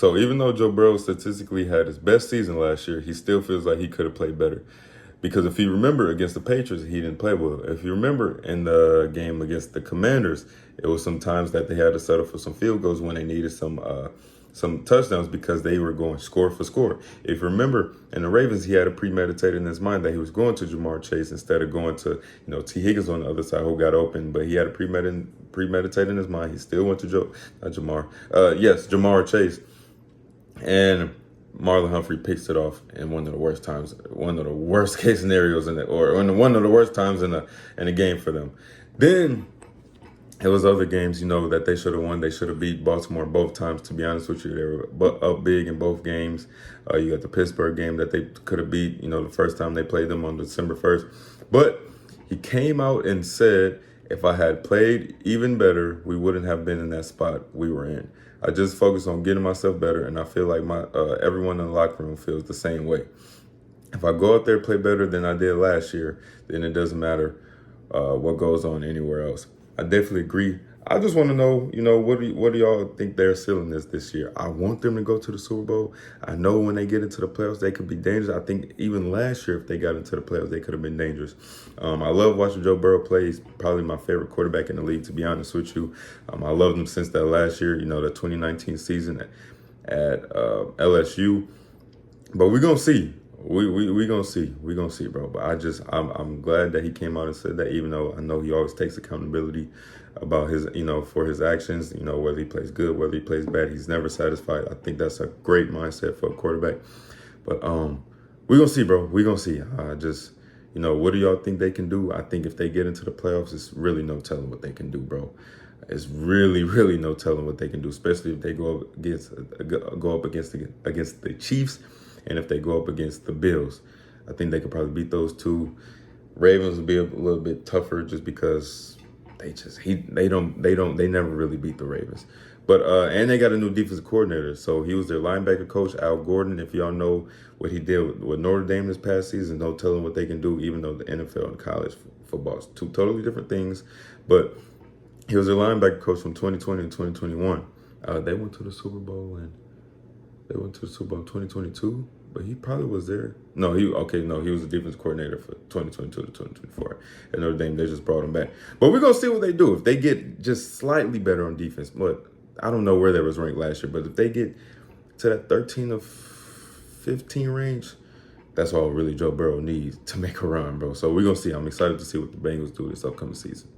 So even though Joe Burrow statistically had his best season last year, he still feels like he could have played better. Because if you remember against the Patriots, he didn't play well. If you remember in the game against the Commanders, it was some times that they had to settle for some field goals when they needed some touchdowns because they were going score for score. If you remember in the Ravens, he had a premeditated in his mind that he was going to Jamar Chase instead of going to T Higgins on the other side who got open, but he had a premeditated in his mind. He still went to Jamar Chase. And Marlon Humphrey picks it off in one of the worst times, one of the worst case scenarios one of the worst times in the game for them. Then it was other games, that they should have won. They should have beat Baltimore both times. To be honest with you, they were up big in both games. You got the Pittsburgh game that they could have beat, the first time they played them on December 1st. But he came out and said, if I had played even better, we wouldn't have been in that spot we were in. I just focused on getting myself better, and I feel like everyone in the locker room feels the same way. If I go out there and play better than I did last year, then it doesn't matter what goes on anywhere else. I definitely agree. I just want to know, what do y'all think their ceiling is this year? I want them to go to the Super Bowl. I know when they get into the playoffs, they could be dangerous. I think even last year, if they got into the playoffs, they could have been dangerous. I love watching Joe Burrow play. He's probably my favorite quarterback in the league, to be honest with you. I loved him since that last year, the 2019 season at LSU. But we're going to see. We gonna see. We gonna see, bro. But I'm glad that he came out and said that, even though I know he always takes accountability about his, for his actions, whether he plays good, whether he plays bad, he's never satisfied. I think that's a great mindset for a quarterback. But we gonna see, bro. We gonna see. What do y'all think they can do? I think if they get into the playoffs, it's really no telling what they can do, bro. It's really, really no telling what they can do, especially if they go up against the Chiefs. And if they go up against the Bills, I think they could probably beat those two. Ravens will be a little bit tougher just because they never really beat the Ravens. But and they got a new defensive coordinator, so he was their linebacker coach, Al Gordon. If y'all know what he did with Notre Dame this past season, no telling what they can do. Even though the NFL and college football is two totally different things, but he was their linebacker coach from 2020 to 2021. They went to the Super Bowl in 2022, but he probably was there. He was the defense coordinator for 2022 to 2024. At Notre Dame, they just brought him back. But we're going to see what they do. If they get just slightly better on defense, but I don't know where they was ranked last year, but if they get to that 13 of 15 range, that's all really Joe Burrow needs to make a run, bro. So we're going to see. I'm excited to see what the Bengals do this upcoming season.